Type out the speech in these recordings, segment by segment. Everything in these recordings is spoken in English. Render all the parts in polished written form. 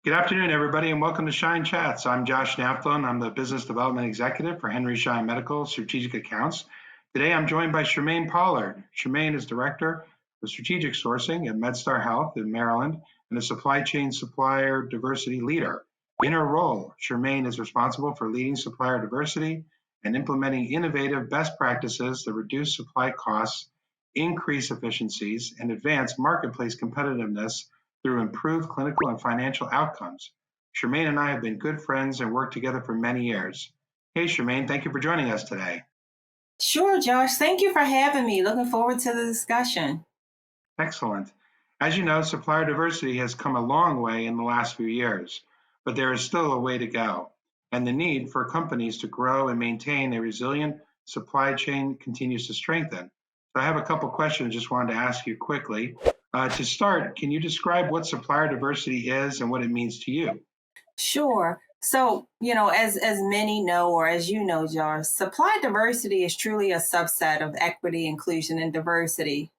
Good afternoon, everybody, and welcome to Schein Chats. I'm Josh Naftolin. I'm the Business Development Executive for Henry Schein Medical Strategic Accounts. Today, I'm joined by Shermaine Pollard. Shermaine is Director of Strategic Sourcing at Medstar Health in Maryland and a supply chain supplier diversity leader. In her role, Shermaine is responsible for leading supplier diversity and implementing innovative best practices that reduce supply costs, increase efficiencies, and advance marketplace competitiveness through improved clinical and financial outcomes. Shermaine and I have been good friends and worked together for many years. Hey, Shermaine, thank you for joining us today. Sure, Josh. Thank you for having me. Looking forward to the discussion. Excellent. As you know, supplier diversity has come a long way in the last few years, but there is still a way to go. And the need for companies to grow and maintain a resilient supply chain continues to strengthen. So I have a couple questions just wanted to ask you quickly. To start, can you describe what supplier diversity is and what it means to you? Sure. So, as many know, or as you know, Josh, supply diversity is truly a subset of equity, inclusion, and diversity.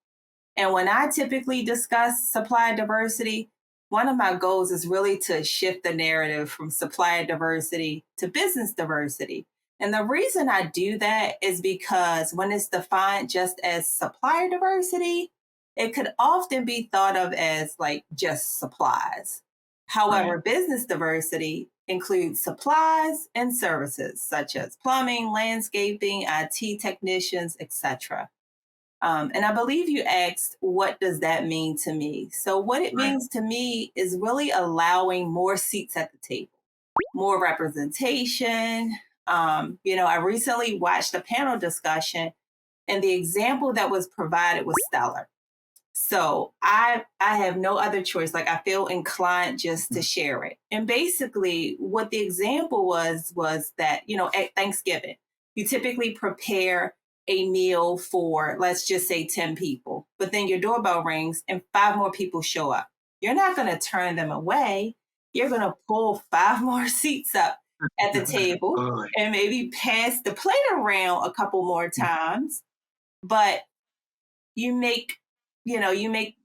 And when I typically discuss supply diversity, one of my goals is really to shift the narrative from supplier diversity to business diversity. And the reason I do that is because when it's defined just as supplier diversity, it could often be thought of as like just supplies. Right. However, business diversity includes supplies and services such as plumbing, landscaping, IT technicians, etc. And I believe you asked, what does that mean to me? So, what it Right. means to me is really allowing more seats at the table, more representation. I recently watched a panel discussion, and the example that was provided was stellar. So I have no other choice. Like I feel inclined just to share it. And basically, what the example was that at Thanksgiving, you typically prepare a meal for, let's just say, 10 people, but then your doorbell rings and five more people show up. You're not going to turn them away. You're going to pull five more seats up at the table Absolutely. and maybe pass the plate around a couple more times. But you make you make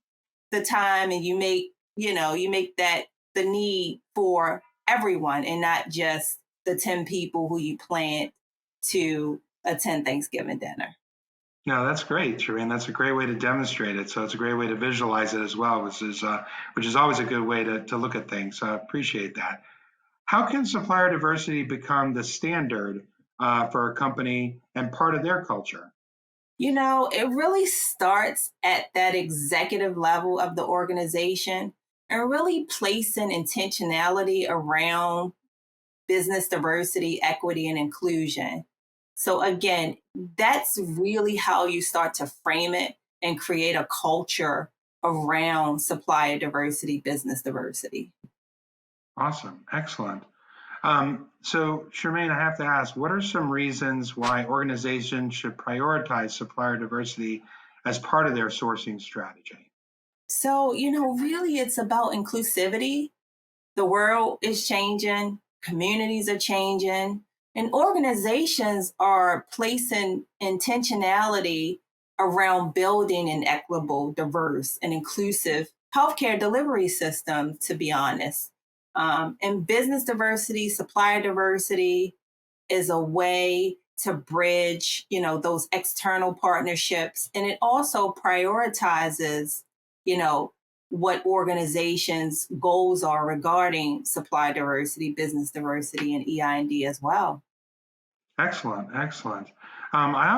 the time, and you make that the need for everyone and not just the 10 people who you planned to attend Thanksgiving dinner. No, that's great, Shereen. That's a great way to demonstrate it. So it's a great way to visualize it as well, which is always a good way to look at things. So I appreciate that. How can supplier diversity become the standard for a company and part of their culture? It really starts at that executive level of the organization and really placing intentionality around business diversity, equity, and inclusion. So, again, that's really how you start to frame it and create a culture around supplier diversity, business diversity. Awesome. Excellent. So, Shermaine, I have to ask, what are some reasons why organizations should prioritize supplier diversity as part of their sourcing strategy? So, really it's about inclusivity. The world is changing, communities are changing, and organizations are placing intentionality around building an equitable, diverse, and inclusive healthcare delivery system, to be honest. And business diversity, supplier diversity is a way to bridge, those external partnerships. And it also prioritizes, you know, what organizations' goals are regarding supply diversity, business diversity, and EI&D as well. Excellent, excellent. I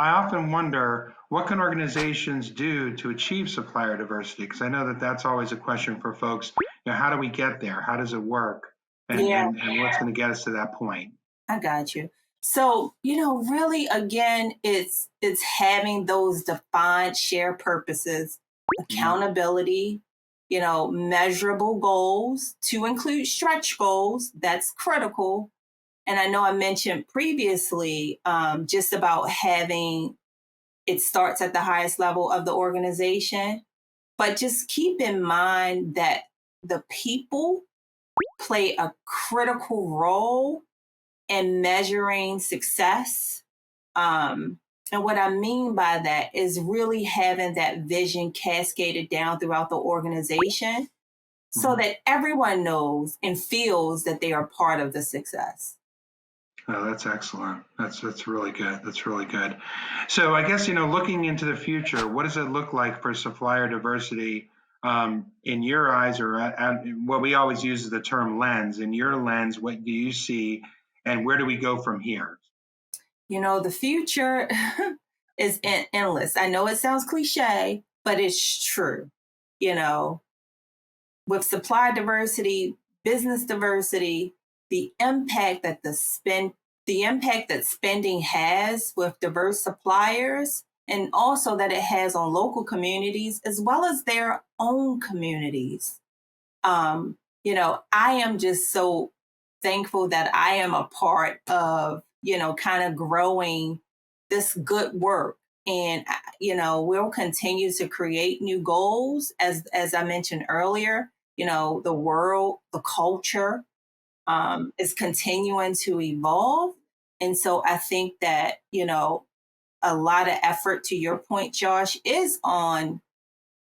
often wonder what can organizations do to achieve supplier diversity? Because I know that that's always a question for folks. How do we get there? How does it work? And Yeah, and what's going to get us to that point? I got you. So, really again, it's having those defined shared purposes, Mhm. accountability, measurable goals to include stretch goals. That's critical. And I know I mentioned previously just about having it starts at the highest level of the organization, but just keep in mind that the people play a critical role in measuring success. And what I mean by that is really having that vision cascaded down throughout the organization so that everyone knows and feels that they are part of the success. Oh, that's excellent. That's really good. That's really good. So I guess, looking into the future, what does it look like for supplier diversity in your eyes, or what we always use is the term lens. In your lens, what do you see, and where do we go from here? The future is endless. I know it sounds cliche, but it's true. You know, with supply diversity, business diversity, the impact that spending has with diverse suppliers, and also that it has on local communities as well as their own communities. I am just so thankful that I am a part of, kind of growing this good work. And, we'll continue to create new goals. As I mentioned earlier, the world, the culture is continuing to evolve. And so I think that, a lot of effort, to your point, Josh, is on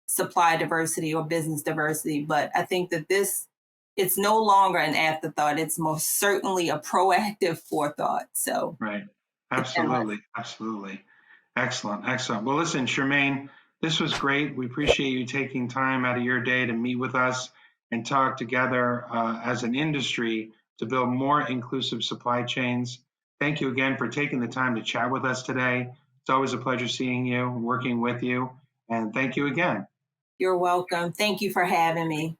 supply diversity or business diversity. But I think that it's no longer an afterthought. It's most certainly a proactive forethought. So, right. Absolutely. Absolutely. Excellent. Excellent. Well, listen, Shermaine, this was great. We appreciate you taking time out of your day to meet with us and talk together as an industry to build more inclusive supply chains. Thank you again for taking the time to chat with us today. It's always a pleasure seeing you and working with you. And thank you again. You're welcome. Thank you for having me.